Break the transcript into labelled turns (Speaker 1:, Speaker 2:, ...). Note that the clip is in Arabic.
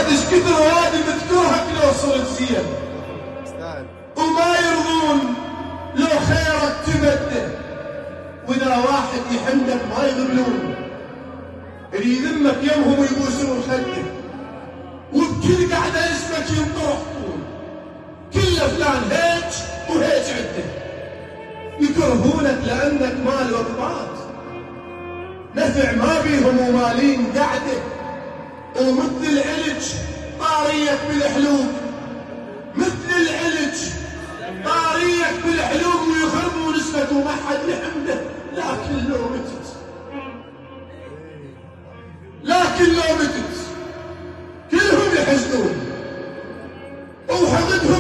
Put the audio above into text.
Speaker 1: ايش كثر هذه بتكرهك لو صرت زين، وما يرضون لو خيرك تبدل، واذا واحد يحمدك ما يذلون، اللي يذمك يمهم يبوسون خده، وبكل قعده اسمك ينطرحون، كل فلان هيج وهيج عده، يكرهونك لانك مال وقبات، نفع ما بيهم ومالين قعده، ومثل العلج طاريك بالحلوب، مثل العلج طاريك بالحلوب، ويخربوا نسبته وما حد يحمده، لكن لو متت كلهم يحزنون، وحقدهم